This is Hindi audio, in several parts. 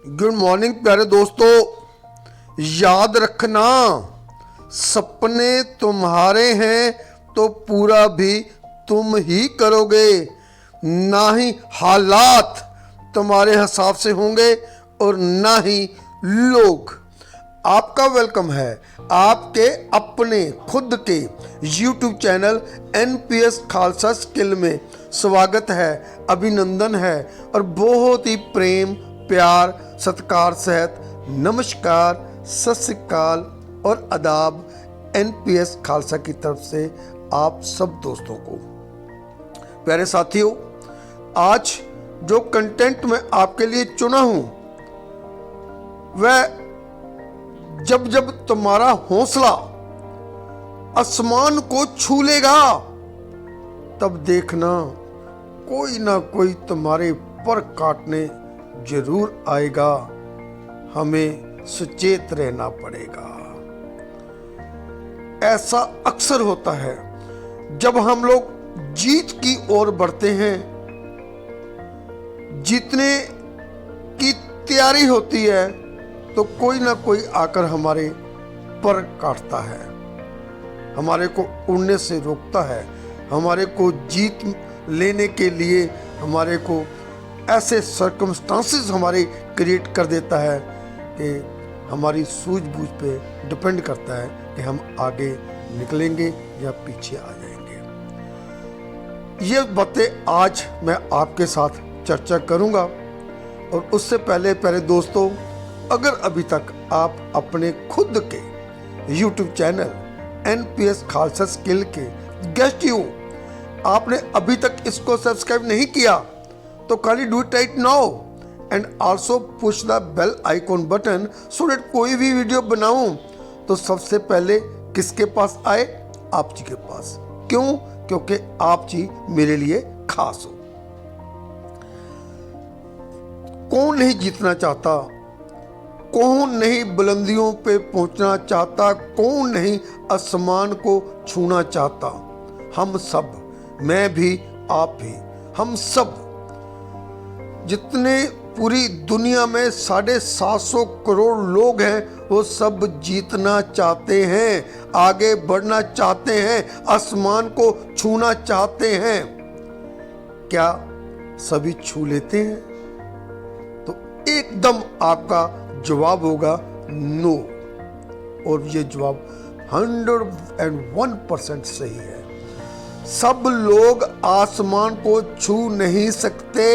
गुड मॉर्निंग प्यारे दोस्तों। याद रखना, सपने तुम्हारे हैं तो पूरा भी तुम ही करोगे, ना ही हालात तुम्हारे हिसाब से होंगे और ना ही लोग। आपका वेलकम है आपके अपने खुद के YouTube channel NPS Khalsa skill में। स्वागत है, अभिनंदन है और बहुत ही प्रेम प्यार सत्कार सहित नमस्कार, सत श्री अकाल और आदाब NPS खालसा की तरफ से आप सब दोस्तों को। प्यारे साथियों, आज जो कंटेंट मैं आपके लिए चुना हूं वह जब जब तुम्हारा हौसला आसमान को छू लेगा तब देखना कोई ना कोई तुम्हारे पर काटने जरूर आएगा। हमें सचेत रहना पड़ेगा। ऐसा अक्सर होता है जब हम लोग जीत की ओर बढ़ते हैं, जीतने की तैयारी होती है तो कोई ना कोई आकर हमारे पर काटता है, हमारे को उड़ने से रोकता है, हमारे को जीत लेने के लिए हमारे को ऐसे सर्कमस्टांसेस हमारे क्रिएट कर देता है कि हमारी सूझबूझ पे डिपेंड करता है कि हम आगे निकलेंगे या पीछे आ जाएंगे। ये बातें आज मैं आपके साथ चर्चा करूंगा और उससे पहले प्यारे दोस्तों, अगर अभी तक आप अपने खुद के YouTube channel NPS Khalsa skill के गेस्ट हो, आपने अभी तक इसको सब्सक्राइब नहीं किया तो kindly do it right now and also push the bell icon button so that कोई भी वीडियो बनाऊं तो सबसे पहले किसके पास आए? आप जी के पास। क्यों? क्योंकि आप जी मेरे लिए खास हो। कौन नहीं जीतना चाहता, कौन नहीं बुलंदियों पे पहुंचना चाहता, कौन नहीं आसमान को छूना चाहता? हम सब, मैं भी आप भी, हम सब जितने पूरी दुनिया में 750 करोड़ लोग हैं वो सब जीतना चाहते हैं, आगे बढ़ना चाहते हैं, आसमान को छूना चाहते हैं। क्या सभी छू लेते हैं? तो एकदम आपका जवाब होगा नो, और ये जवाब 101% सही है। सब लोग आसमान को छू नहीं सकते,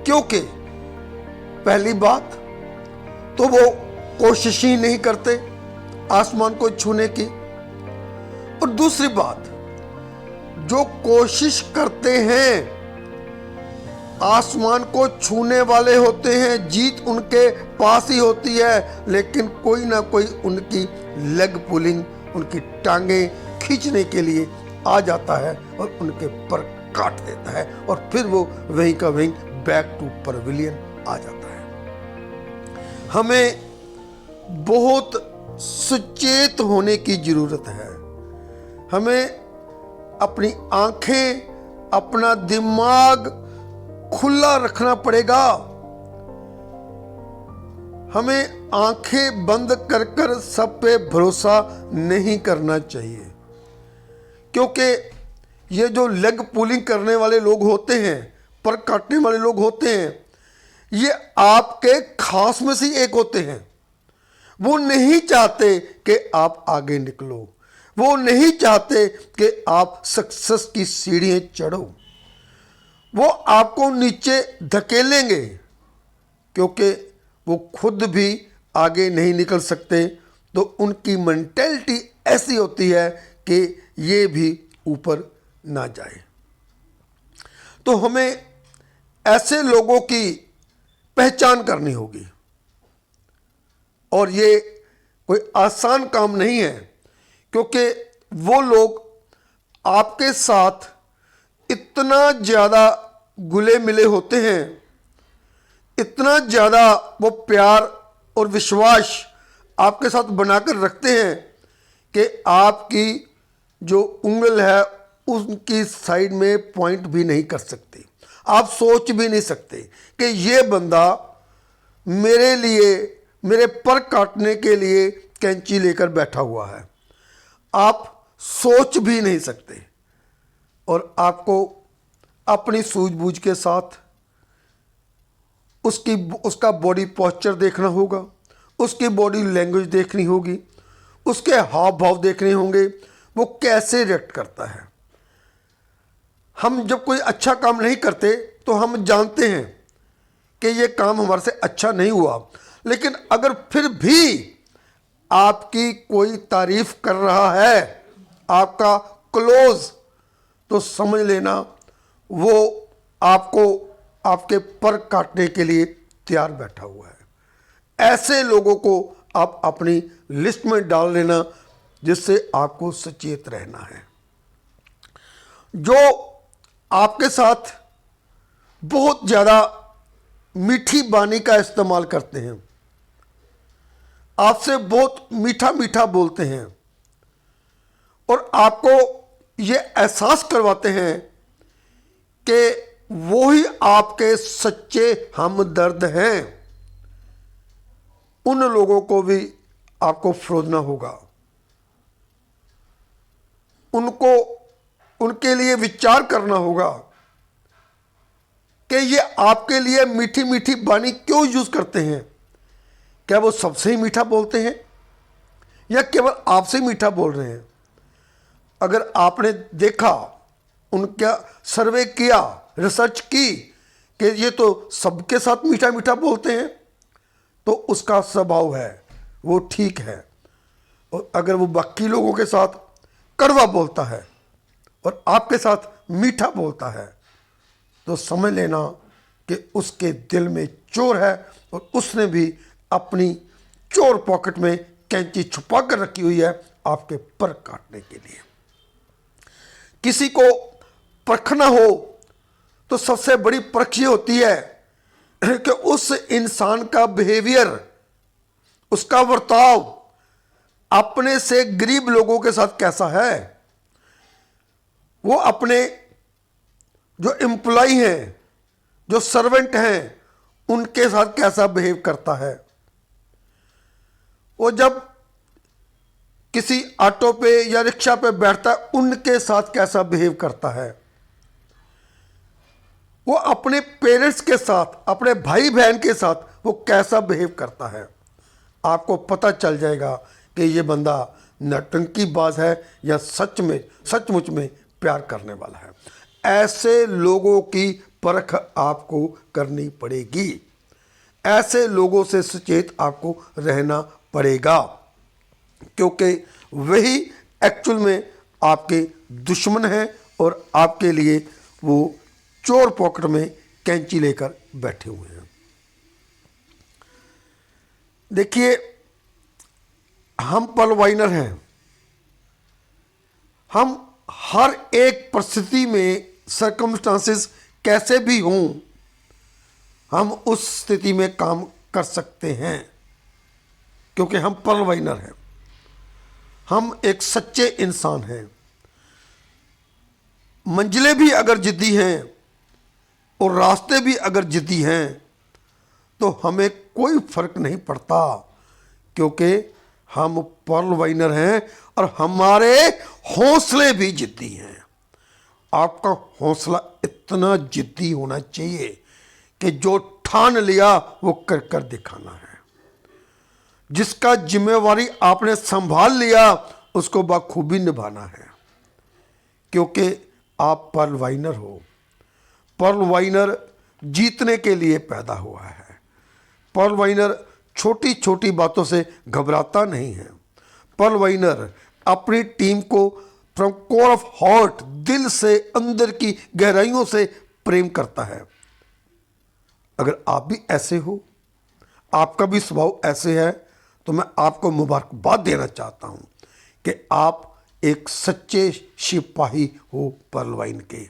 क्योंकि पहली बात तो वो कोशिश ही नहीं करते आसमान को छूने की, और दूसरी बात जो कोशिश करते हैं आसमान को छूने वाले होते हैं, जीत उनके पास ही होती है, लेकिन कोई ना कोई उनकी लेग पुलिंग, उनकी टांगे खींचने के लिए आ जाता है और उनके पर काट देता है और फिर वो वहीं का वहीं बैक टू पवेलियन आ जाता है। हमें बहुत सचेत होने की जरूरत है। हमें अपनी आंखें, अपना दिमाग खुला रखना पड़ेगा। हमें आंखें बंद कर कर सब पे भरोसा नहीं करना चाहिए, क्योंकि ये जो लेग पुलिंग करने वाले लोग होते हैं, पर काटने वाले लोग होते हैं, ये आपके खास में से एक होते हैं। वो नहीं चाहते कि आप आगे निकलो, वो नहीं चाहते कि आप सक्सेस की सीढ़ियां चढ़ो, वो आपको नीचे धकेलेंगे, क्योंकि वो खुद भी आगे नहीं निकल सकते। तो उनकी मेंटेलिटी ऐसी होती है कि ये भी ऊपर ना जाए। तो हमें ऐसे लोगों की पहचान करनी होगी, और ये कोई आसान काम नहीं है, क्योंकि वो लोग आपके साथ इतना ज़्यादा घुले मिले होते हैं, इतना ज़्यादा वो प्यार और विश्वास आपके साथ बनाकर रखते हैं कि आपकी जो उंगल है उनकी साइड में पॉइंट भी नहीं कर सकते। आप सोच भी नहीं सकते कि ये बंदा मेरे लिए, मेरे पर काटने के लिए कैंची लेकर बैठा हुआ है। आप सोच भी नहीं सकते। और आपको अपनी सूझबूझ के साथ उसका बॉडी पोस्चर देखना होगा, उसकी बॉडी लैंग्वेज देखनी होगी, उसके हाव भाव देखने होंगे, वो कैसे रिएक्ट करता है। हम जब कोई अच्छा काम नहीं करते तो हम जानते हैं कि ये काम हमारे से अच्छा नहीं हुआ, लेकिन अगर फिर भी आपकी कोई तारीफ कर रहा है, आपका क्लोज, तो समझ लेना वो आपको आपके पर काटने के लिए तैयार बैठा हुआ है। ऐसे लोगों को आप अपनी लिस्ट में डाल लेना, जिससे आपको सचेत रहना है। जो आपके साथ बहुत ज़्यादा मीठी वाणी का इस्तेमाल करते हैं, आपसे बहुत मीठा मीठा बोलते हैं और आपको ये एहसास करवाते हैं कि वो ही आपके सच्चे हमदर्द हैं, उन लोगों को भी आपको फरोजना होगा। उनके लिए विचार करना होगा कि ये आपके लिए मीठी मीठी वाणी क्यों यूज करते हैं। क्या वो सबसे ही मीठा बोलते हैं या केवल आपसे मीठा बोल रहे हैं? अगर आपने देखा, उनका सर्वे किया, रिसर्च की कि ये तो सबके साथ मीठा मीठा बोलते हैं, तो उसका स्वभाव है वो ठीक है। और अगर वो बाकी लोगों के साथ कड़वा बोलता है और आपके साथ मीठा बोलता है, तो समझ लेना कि उसके दिल में चोर है और उसने भी अपनी चोर पॉकेट में कैंची छुपा कर रखी हुई है आपके पर काटने के लिए। किसी को परखना हो तो सबसे बड़ी परख ये होती है कि उस इंसान का बिहेवियर, उसका बर्ताव अपने से गरीब लोगों के साथ कैसा है। वो अपने जो एम्प्लॉय हैं, जो सर्वेंट हैं, उनके साथ कैसा बिहेव करता है। वो जब किसी ऑटो पे या रिक्शा पे बैठता है, उनके साथ कैसा बिहेव करता है। वो अपने पेरेंट्स के साथ, अपने भाई बहन के साथ वो कैसा बिहेव करता है। आपको पता चल जाएगा कि ये बंदा नौटंकीबाज है या सचमुच में प्यार करने वाला है। ऐसे लोगों की परख आपको करनी पड़ेगी। ऐसे लोगों से सचेत आपको रहना पड़ेगा, क्योंकि वही एक्चुअल में आपके दुश्मन हैं और आपके लिए वो चोर पॉकेट में कैंची लेकर बैठे हुए हैं। देखिए, हम पलवाइनर हैं। हम हर एक परिस्थिति में, सर्कमस्टांसेस कैसे भी हों, हम उस स्थिति में काम कर सकते हैं, क्योंकि हम पलवाइनर हैं। हम एक सच्चे इंसान हैं। मंजिलें भी अगर जिद्दी हैं और रास्ते भी अगर जिद्दी हैं, तो हमें कोई फर्क नहीं पड़ता, क्योंकि हम पलवाइनर हैं और हमारे हौसले भी जिद्दी हैं। आपका हौसला इतना जिद्दी होना चाहिए कि जो ठान लिया वो कर कर दिखाना है। जिसका जिम्मेवारी आपने संभाल लिया उसको बखूबी निभाना है, क्योंकि आप पलवाइनर हो। पलवाइनर जीतने के लिए पैदा हुआ है। पलवाइनर छोटी छोटी बातों से घबराता नहीं है। पलवाइनर अपनी टीम को फ्रॉम कोर ऑफ हार्ट, दिल से, अंदर की गहराइयों से प्रेम करता है। अगर आप भी ऐसे हो, आपका भी स्वभाव ऐसे है, तो मैं आपको मुबारकबाद देना चाहता हूं कि आप एक सच्चे सिपाही हो पलवाइन के,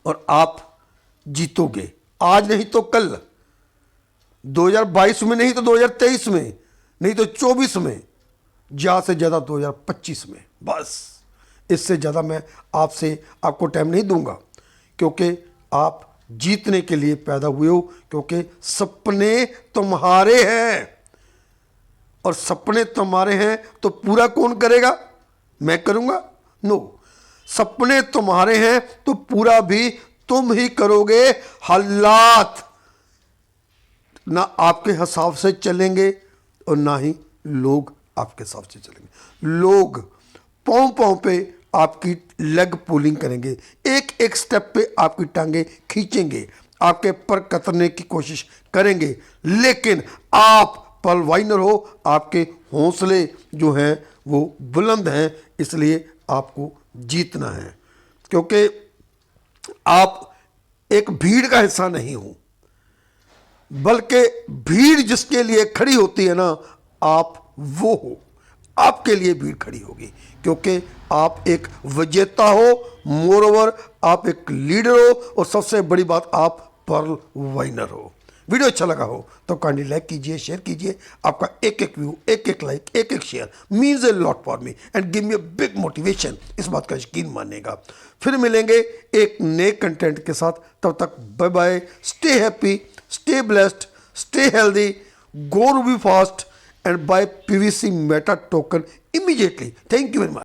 और आप जीतोगे। आज नहीं तो कल, 2022 में नहीं तो 2023 में, नहीं तो 24 में, ज़्यादा से ज़्यादा 2025 में। बस इससे ज़्यादा मैं आपको टाइम नहीं दूंगा, क्योंकि आप जीतने के लिए पैदा हुए हो, क्योंकि सपने तुम्हारे हैं। और सपने तुम्हारे हैं तो पूरा कौन करेगा? मैं करूंगा? नो, सपने तुम्हारे हैं तो पूरा भी तुम ही करोगे। हालात ना आपके हिसाब से चलेंगे और ना ही लोग आपके हिसाब से चलेंगे। लोग पाँव पाँव पे आपकी लेग पुलिंग करेंगे, एक एक स्टेप पे आपकी टांगे खींचेंगे, आपके पर कतरने की कोशिश करेंगे, लेकिन आप पलवाइनर हो, आपके हौसले जो हैं वो बुलंद हैं, इसलिए आपको जीतना है। क्योंकि आप एक भीड़ का हिस्सा नहीं हो, बल्कि भीड़ जिसके लिए खड़ी होती है ना, आप वो हो। आपके लिए भीड़ खड़ी होगी, क्योंकि आप एक विजेता हो, मोरओवर आप एक लीडर हो, और सबसे बड़ी बात आप पर्ल वाइनर हो। वीडियो अच्छा लगा हो तो काइंडली लाइक कीजिए, शेयर कीजिए। आपका एक एक व्यू, एक एक लाइक, एक एक share means a lot for me and give me a big motivation. इस बात का यकीन मानिएगा। फिर मिलेंगे एक नए कंटेंट के साथ, तब तक bye bye. Stay happy, stay blessed, stay healthy, go Ruby fast and buy PVC Meta token immediately. Thank you very much.